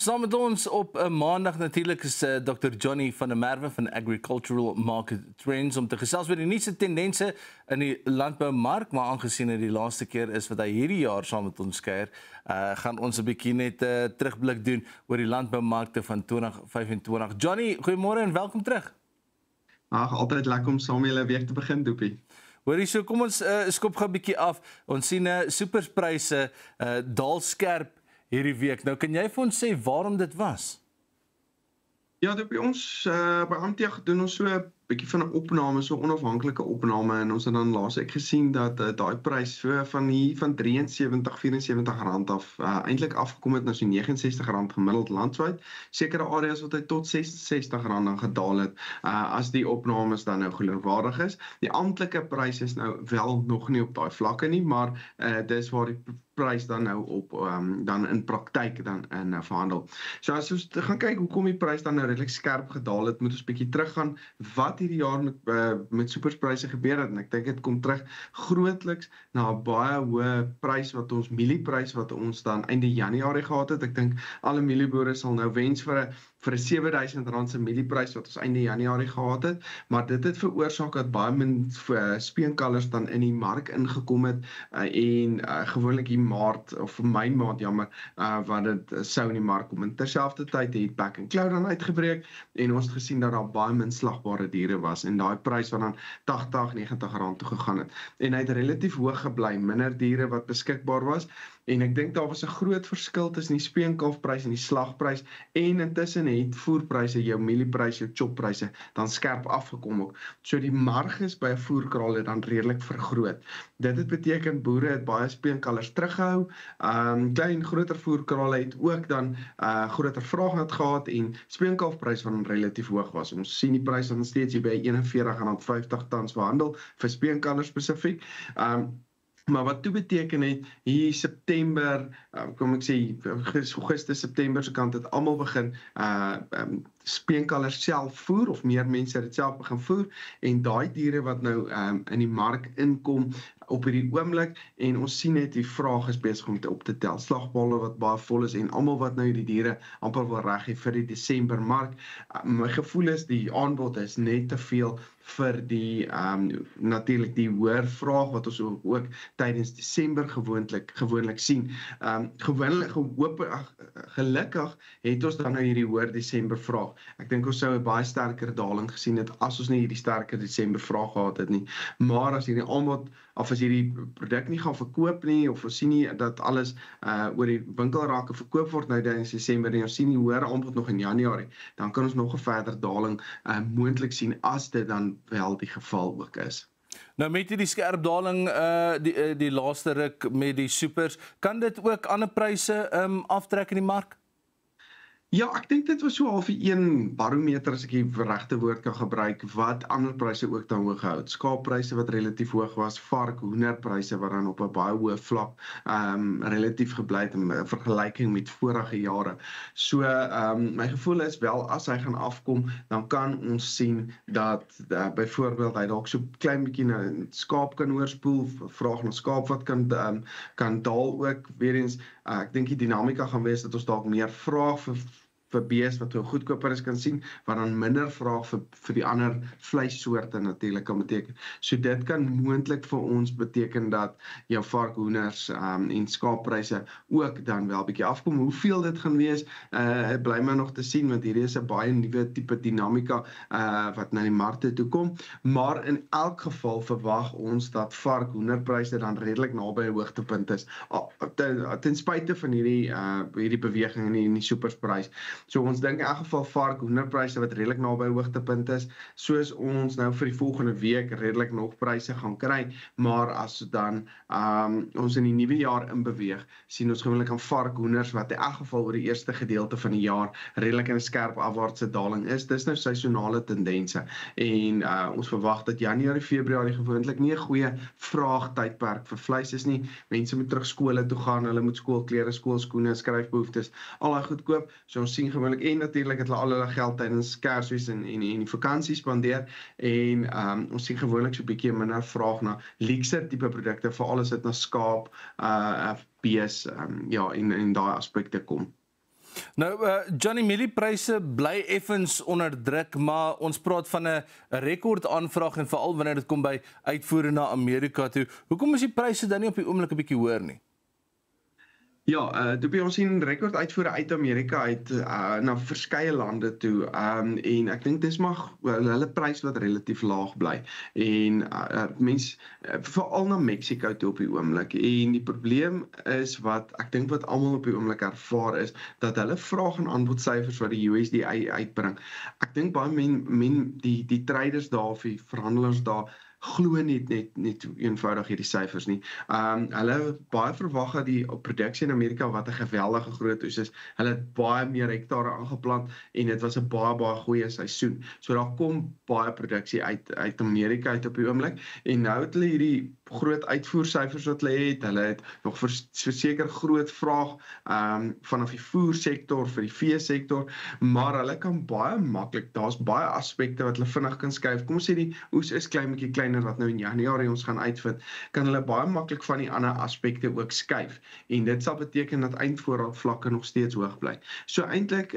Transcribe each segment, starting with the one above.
Saam met ons op 'n maandag natuurlik is Dr. Johnny van der Merwe van Agricultural Market Trends om te gesels oor die nuutste tendense in die landboumark, maar aangesien dit die laaste keer is wat hy hierdie jaar saam met ons kuier, gaan ons 'n bietjie net terugblik doen oor die landboumarkte van 2025. Johnny, goeiemôre en welkom terug. Ag, altyd lekker om saam met julle week te begin, Doopie. Hoorie, so kom ons skop gou 'n bietjie af. Ons sien superpryse daal skerp hierdie week. Nou kan jy vir ons sê waarom dit was? Ja, Doopie, ons by Amtia doen ons so 'n bietjie van 'n opname, so onafhanklike opname, en ons het dan laas ek gesien dat daai prys so van 73, 74 rand af eintlik afgekom het na so 69 rand gemiddeld landwyd. Sekere areas wat hy tot 66 rand dan gedaal het, as die opnames dan nou geloofwaardig is. Die amptelike prys is nou wel nog nie op daai vlakke nie, maar dis waar die prys dan nou op dan in praktyk dan verhandel. So as ons gaan kyk hoekom die prys dan nou redelik skerp gedaal het, moet ons bietjie teruggaan wat hierdie jaar met superpryse gebeur het, en ek dink dit kom terug grootliks na 'n baie hoë prys wat ons mielieprys wat ons dan einde Januarie gehad het. Ek dink alle mielieboere sal nou wens vir 'n R7,000 se mielieprys wat ons einde Januarie gehad het, maar dit het veroorsaak dat baie min speenkalvers dan in die mark ingekom het en gewoonlik die Maart of Mei maand wat dit sou in die mark kom. En terselfdertyd het Back and Cloud dan uitgebreek en ons het gesien dat daar baie min slagbare diere was en daai prys wat dan 80, 90 rand toe gegaan het. En hy het relatief hoog gebly, minder diere wat beskikbaar was. En ek dink daar was 'n groot verskil tussen die speenkalfprys en die slagprys, en intussen het voerpryse, jou mielieprys, jou choppryse dan skerp afgekom ook. So die marges by 'n voerkraal het dan redelik vergroot. Dit het beteken boere het baie speenkalvers teruggehou. Klein groter voerkrale het ook dan groter vraag gehad en speenkalfprys wat dan relatief hoog was. Ons sien die prys dan steeds hier by R41.50 tans verhandel vir speenkalvers spesifiek. Maar wat toe beteken het, hier September, kom ek sê, Augustus, September se kant het almal begin speenkalvers self voer, of meer mense het dit self begin voer, en daai diere wat nou in die mark inkom op hierdie oomblik, en ons sien net die vraag is besig om op te tel. Slagballe wat baie vol is, en almal wat nou hierdie diere amper wil reg hê vir die Desember mark. My gevoel is die aanbod is net te veel vir die natuurlik die hoër vraag wat ons ook tydens Desember gewoonlik sien. Gelukkig het ons dan nou hierdie hoër Desember vraag. Ek dink ons sou 'n baie sterker daling gesien het as ons nie hierdie sterker Desember vraag gehad het nie. Maar as hierdie aanbod of as hierdie produk nie gaan verkoop nie, of ons sien nie dat alles oor die winkelrakke verkoop word nou in Desember en ons sien die hoër aanbod nog in Januarie, dan kan ons nog 'n verder daling moontlik sien as dit dan wel die geval ook is. Nou met die skerp daling die laaste ruk met die supers, kan dit ook ander pryse aftrek in die mark? Ja, ek dink dit was so half 'n barometer, as ek die regte woord kan gebruik, wat ander pryse ook dan hoog gehou het. Skaappryse wat relatief hoog was, hoenderpryse wat dan op 'n baie hoë vlak relatief gebly het in vergelyking met vorige jare. So my gevoel is wel, as hy gaan afkom, dan kan ons sien dat byvoorbeeld hy dalk so klein bietjie na skaap kan oorspoel, vraag na skaap wat kan daal ook. Weer eens, ek dink die dinamika gaan wees dat ons dalk meer vraag vir bees wat goedkoper is kan sien, wat dan minder vraag vir die ander vleissoorte natuurlik kan beteken. So dit kan moontlik vir ons beteken dat jou varkhoenders en skaappryse ook dan wel bietjie afkom. Hoeveel dit gaan wees, bly maar nog te sien, want hierdie is 'n baie nuwe tipe dinamika wat na die markte toe kom. Maar in elk geval verwag ons dat varkhoenderpryse dan redelik naby 'n hoogtepunt is, ten spyte van hierdie beweging in die superprys. So ons dink in elk geval varkhoenderpryse wat redelik naby hoogtepunt is, soos ons nou vir die volgende week redelik nog pryse gaan kry, maar as dan ons in die nuwe jaar inbeweeg, sien ons gewoonlik aan varkhoenders wat in elk geval oor die eerste gedeelte van die jaar redelik in 'n skerp afwaartse daling is. Dis nou seisonale tendense en ons verwag dat Januarie, Februarie gewoonlik nie 'n goeie vraagtydperk vir vleis is nie. Mense moet terug skole toe gaan, hulle moet skoolklere, skoolskoene, skryfbehoeftes, al daai goed koop. So ons sien gewoonlik, en natuurlik het hulle al hulle geld tydens Kersfees en die vakansie spandeer, en ons sien gewoonlik so 'n bietjie minder vraag na luukse tipe produkte, veral as dit na skaap, bees, en daai aspekte kom. Nou, Johnny, mieliepryse bly effens onder druk, maar ons praat van 'n rekord aanvraag en veral wanneer dit kom by uitvoere na Amerika toe. Hoekom is die pryse dan nie op die oomblik 'n bietjie hoër nie? Ja, ons sien rekord uitvoere uit Amerika uit na verskeie lande toe. En ek dink dis maar hulle prys wat relatief laag bly. En mense veral na Mexico toe op die oomblik. En die probleem is wat ek dink wat almal op die oomblik ervaar is dat hulle vraag en aanbod syfers wat die USDA uitbring. Ek dink baie die traders daar of die verhandelaars daar glo net eenvoudig hierdie syfers nie. Hulle baie verwag dat die produksie in Amerika wat 'n geweldige groot oes is, hulle het baie meer hektare aangeplant en dit was 'n baie goeie seisoen. So daar kom baie produksie uit Amerika uit op die oomblik en nou het hulle hierdie groot uitvoersyfers wat hulle het nog verseker groot vraag vanaf die voersektor vir die veesektor, maar hulle kan baie maklik, daar's baie aspekte wat hulle vinnig kan skuif. Kom ons sê die oes is klein bietjie kleiner wat nou in Januarie ons gaan uitvind, kan hulle baie maklik van die ander aspekte ook skuif en dit sal beteken dat eindvoorraadvlakke nog steeds hoog bly. So eintlik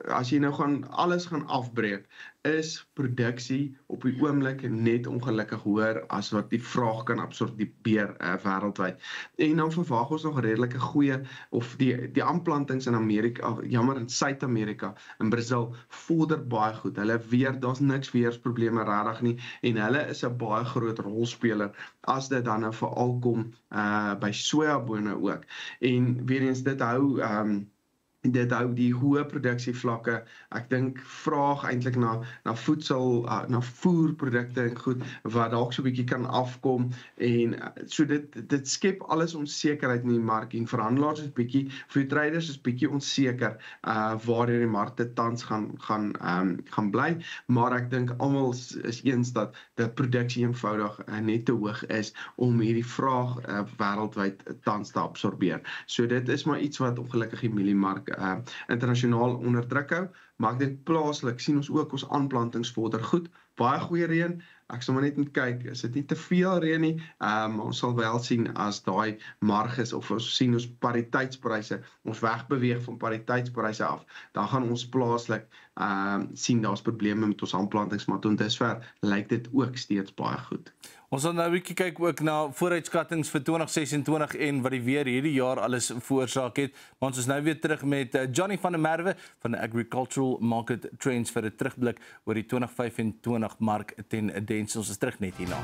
as jy nou alles gaan afbreek, is produksie op die oomblik net ongelukkig hoër as wat die vraag kan absorbeer wêreldwyd. En dan verwag ons nog redelike goeie of die aanplantings in Amerika, in Suid-Amerika, in Brazil vorder baie goed. Daar's niks weersprobleme regtig nie en hulle is 'n baie groot rolspeler as dit dan nou veral kom by sojabone ook. En weer eens dit hou die hoë produksievlakke. Ek dink vraag eintlik na voedsel, na voerprodukte en goed wat dalk so 'n bietjie kan afkom en so dit skep alles onsekerheid in die mark en verhandelaars is bietjie vir die traders is bietjie onseker waar die markte tans gaan bly, maar ek dink almal is eens dat die produksie eenvoudig net te hoog is om hierdie vraag wêreldwyd tans te absorbeer. So dit is maar iets wat ongelukkig die mieliemark internasionaal onder druk hou, maar ek dink plaaslik sien ons ook ons aanplantings vorder goed, baie goeie reën. Ek sal maar net moet kyk, is dit nie te veel reën nie, ons sal wel sien as daai marges of ons sien ons pariteitspryse, ons wegbeweeg van pariteitspryse af, dan gaan ons plaaslik sien daar's probleme met ons aanplantings, maar tot dusver lyk dit ook steeds baie goed. Ons gaan nou 'n bietjie kyk ook na vooruitskattinge vir 2026 en wat die weer hierdie jaar alles veroorsaak het. Maar ons is nou weer terug met Johnny van der Merwe van die Agricultural Market Trends vir 'n terugblik oor die 2025 mark tendense. Ons is terug net hierna.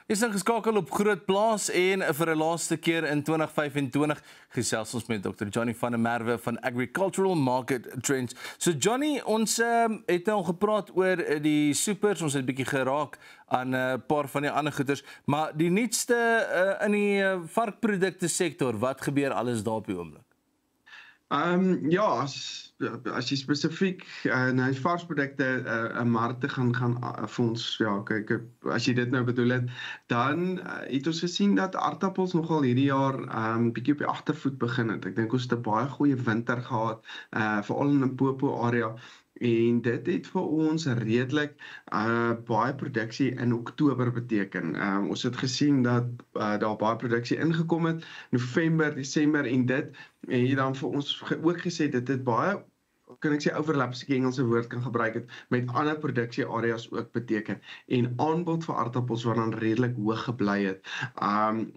Is geskakel op Groot Plaas en vir 'n laaste keer in 2025 gesels ons met Dr. Johnny van der Merwe van Agricultural Market Trends. So Johnny, ons het nou al gepraat oor die supers, ons het 'n bietjie geraak aan 'n paar van die ander goeders, maar die nuutste in die varkprodukte sektor, wat gebeur alles daar op die oomblik? Ja, as jy spesifiek na die varsprodukte 'n markte gaan vir ons, ja, kyk, as jy dit nou bedoel het, dan het ons gesien dat aardappels nogal hierdie jaar bietjie op die agtervoet begin het. Ek dink ons het 'n baie goeie winter gehad, veral in die Limpopo area. En dit het vir ons redelik baie produksie in Oktober beteken. Ons het gesien dat daar baie produksie ingekom het, November, Desember, en dit het dan vir ons ook gesê dit het baie, kan ek sê, overlap, as ek die Engelse woord kan gebruik het, met ander produksieareas ook beteken. En aanbod vir aardappels wat dan redelik hoog gebly het.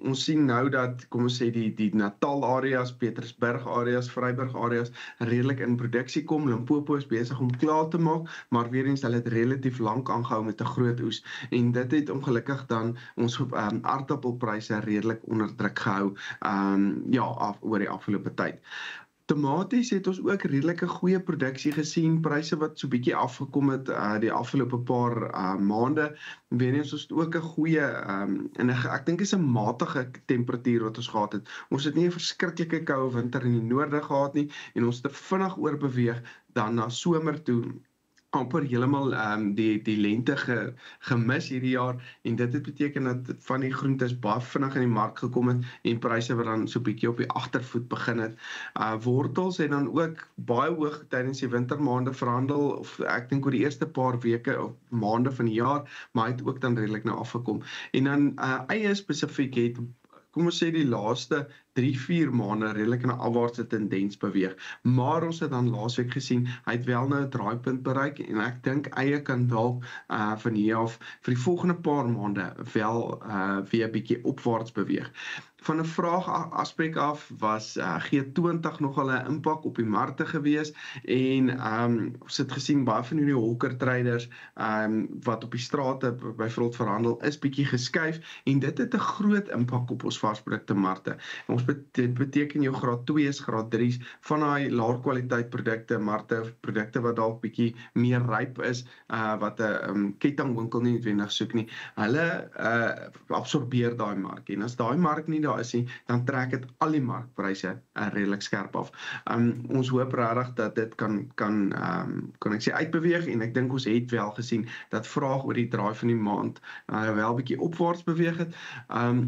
Ons sien nou dat, kom ons sê, die Natal areas, Petersburg areas, Vryburg areas, redelik in produksie kom. Limpopo is besig om klaar te maak, maar weer eens, hulle het relatief lank aangehou met 'n groot oes. En dit het ongelukkig dan ons aardappelpryse redelik onder druk gehou, oor die afgelope tyd. Tomaties het ons ook redelike goeie produksie gesien, pryse wat so bietjie afgekom het die afgelope paar maande. Weens ons het ook 'n goeie en ek dink is 'n matige temperatuur wat ons gehad het. Ons het nie 'n verskriklike koue winter in die noorde gehad nie en ons het vinnig oorbeweeg dan na somer toe. Amper heeltemal die lente gemis hierdie jaar en dit het beteken dat van die groentes baie vinnig in die mark gekom het en pryse wat dan so bietjie op die agtervoet begin het. Wortels het dan ook baie hoog tydens die wintermaande verhandel, of ek dink oor die eerste paar weke of maande van die jaar, maar het ook dan redelik nou afgekom. En dan eie spesifiek het kom ons sê die laaste 3-4 maande redelik in 'n afwaartse tendens beweeg. Maar ons het dan laasweek gesien, hy het wel nou 'n draaipunt bereik en ek dink eie kan dalk van hier af vir die volgende paar maande wel weer 'n bietjie opwaarts beweeg. Van 'n vraag aspek af was G20 nogal 'n impak op die markte gewees en ons het gesien baie van hierdie holker traders wat op die strate byvoorbeeld verhandel is bietjie geskuif en dit het 'n groot impak op ons varsprodukte markte. Dit beteken jou graad 2's, graad 3's van daai laer kwaliteit produkte, markte, produkte wat dalk bietjie meer ryp is, wat 'n kettingwinkel nie noodwendig soek nie. Hulle absorbeer daai mark en as daai mark nie daar is nie, dan trek dit al die markpryse redelik skerp af. Ons hoop regtig dat dit kan ek sê uitbeweeg en ek dink ons het wel gesien dat vraag oor die draai van die maand wel 'n bietjie opwaarts beweeg het.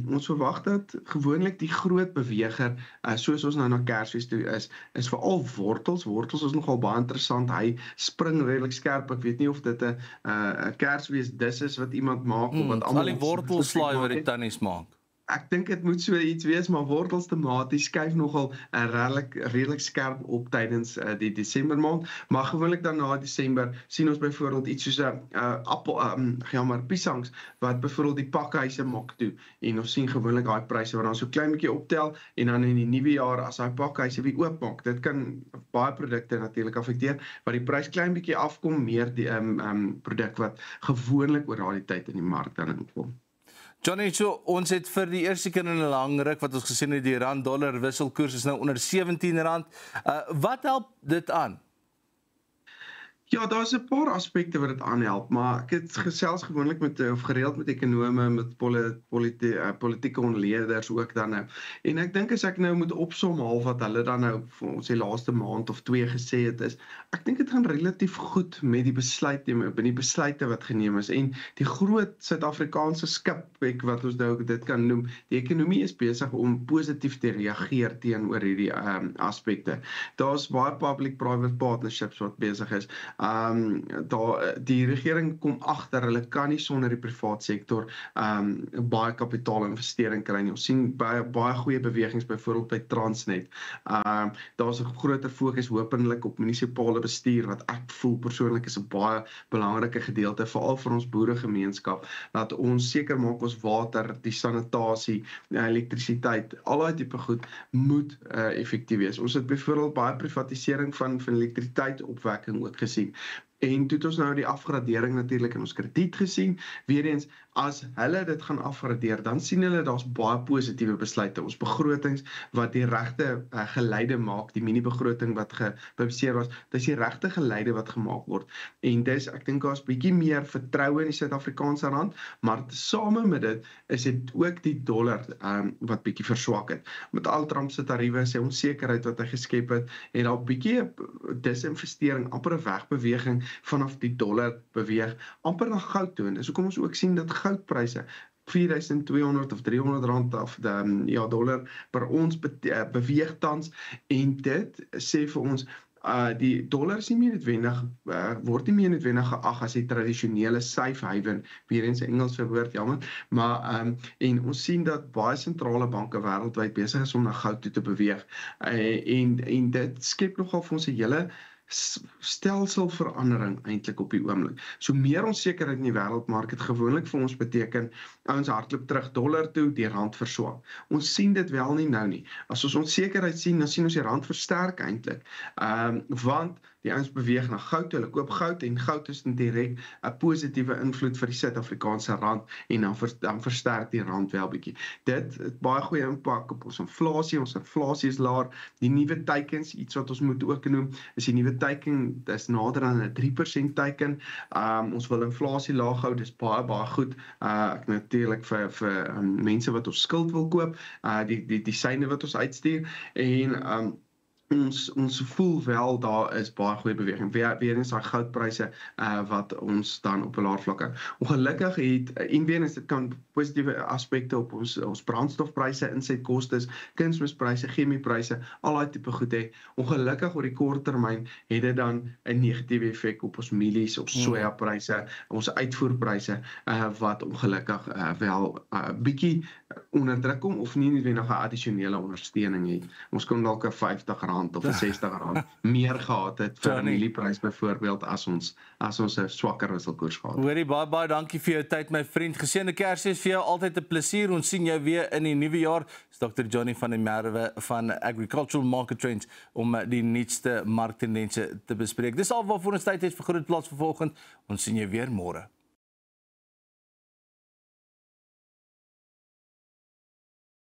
Ons verwag dat gewoonlik die groot beweger soos ons nou na Kersfees toe is veral wortels. Wortels is nogal baie interessant. Hy spring redelik skerp. Ek weet nie of dit 'n Kersfees dis is wat iemand maak of wat almal al die wortelslaai wat die tannies maak. Ek dink dit moet so iets wees, maar wortels tomaties skuif nogal redelik skerp op tydens die Desember maand, maar gewoonlik dan na Desember sien ons byvoorbeeld iets soos 'n piesangs wat byvoorbeeld die pakhuise maak toe en ons sien gewoonlik daai pryse wat dan so klein bietjie optel en dan in die nuwe jaar as daai pakhuise weer oopmaak. Dit kan baie produkte natuurlik affekteer, maar die prys klein bietjie afkom, meer die produk wat gewoonlik oor daardie tyd in die mark dan inkom. Johnny, so ons het vir die eerste keer in 'n lang ruk wat ons gesien het, die rand-dollar wisselkoers is nou onder R17. Wat help dit aan? Ja, daar's 'n paar aspekte wat dit aanhelp, maar ek het gesels gewoonlik gereeld met ekonome, met politieke onleerders ook dan nou. En ek dink as ek nou moet opsom half wat hulle dan nou vir ons die laaste maand of 2 gesê het is, ek dink dit gaan relatief goed met die besluite wat geneem is en die groot Suid-Afrikaanse skip, wat ons nou dit kan noem, die ekonomie is besig om positief te reageer teenoor hierdie aspekte. Daar's baie public-private partnerships wat besig is. Die regering kom agter, hulle kan nie sonder die privaat sektor baie kapitaalinvestering kry nie. Ons sien baie goeie bewegings byvoorbeeld by Transnet. Daar's 'n groter fokus hopelik op munisipale bestuur wat ek voel persoonlik is 'n baie belangrike gedeelte veral vir ons boeregemeenskap, dat ons seker maak ons water, die sanitasie, elektrisiteit, al daai tipe goed moet effektief wees. Ons het byvoorbeeld baie privatisering van elektrisiteitsopwekking ook gesien. En toe het ons nou die afgradering natuurlik in ons krediet gesien. Weereens, as hulle dit gaan afgradeer, dan sien hulle daar's baie positiewe besluite. Ons begrotings wat die regte geleide maak, die mini-begroting wat gepubliseer was, dis die regte geleide wat gemaak word. En dis, ek dink daar's bietjie meer vertroue in die Suid-Afrikaanse rand, maar same met dit is dit ook die dollar wat bietjie verswak het. Met al Trump se tariewe, sy onsekerheid wat hy geskep het, en daar bietjie disinvestering, amper 'n wegbeweging vanaf die dollar beweeg, amper na goud toe. En dis hoekom ons ook sien dat goudpryse 4.200 of 300 rand af dollar per ons beweeg tans, en dit sê vir ons die dollar is nie meer noodwendig, word nie meer noodwendig geag as die tradisionele safe haven, weer eens 'n Engelse woord, jammer, maar en ons sien dat baie sentrale banke wêreldwyd besig is om na goud toe te beweeg, en dit skep nogal vir ons 'n hele stelselverandering eintlik op die oomblik. So meer onsekerheid in die wêreldmark het gewoonlik vir ons beteken, ons hardloop terug dollar toe, die rand verswak. Ons sien dit wel nie nou nie. As ons onsekerheid sien, dan sien ons die rand versterk eintlik. Want die ouens beweeg na goud, hulle koop goud en goud is direk 'n positiewe invloed vir die Suid-Afrikaanse rand en dan versterk die rand wel bietjie. Dit het baie goeie impak op ons inflasie is laer, die nuwe teikens, iets wat ons moet ook noem, is die nuwe teiken, dis nader aan 'n 3% teiken. Ons wil inflasie laag hou, dis baie goed. Ek natuurlik vir mense wat ons skuld wil koop, die syne wat ons uitstuur, en ons voel wel daar is baie goeie beweging. Weer eens daai goudpryse wat ons dan op 'n laer vlak hou. Ongelukkig weer eens dit kan positiewe aspekte op ons brandstofpryse, insetkostes, kunsmispryse, chemiepryse, al daai tipe goed hê. Ongelukkig oor die kort termyn het dit dan 'n negatiewe effek op ons mielies, op sojapryse, ons uitvoerpryse wat ongelukkig wel bietjie onder druk kom of nie noodwendig 'n addisionele ondersteuning hê. Ons kon dalk 'n R50 of 'n R60 meer gehad het vir 'n mielieprys byvoorbeeld as ons 'n swakker wisselkoers gehad het. Hoorie, baie dankie vir jou tyd my vriend. Geseënde Kersfees vir jou, altyd 'n plesier. Ons sien jou weer in die nuwe jaar. Dis Dr. Johnny van der Merwe van Agricultural Market Trends om die nuutste marktendense te bespreek. Dis al waarvoor ons tyd het vir Groot Plaas vir vanoggend. Ons sien jou weer môre.